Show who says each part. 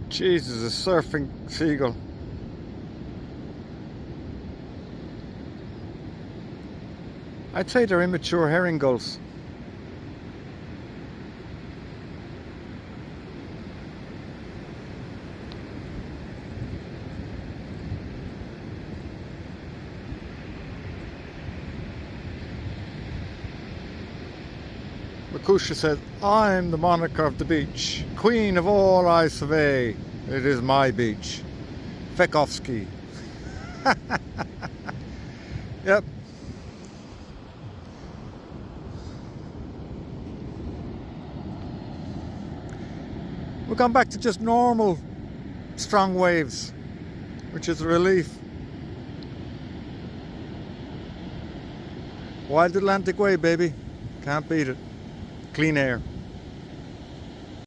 Speaker 1: Jesus, a surfing seagull. I'd say they're immature herring gulls. Makusha said, I'm the monarch of the beach, queen of all I survey. It is my beach. Fekovsky. Yep. We've gone back to just normal strong waves, which is a relief. Wild Atlantic way, baby. Can't beat it. Clean air.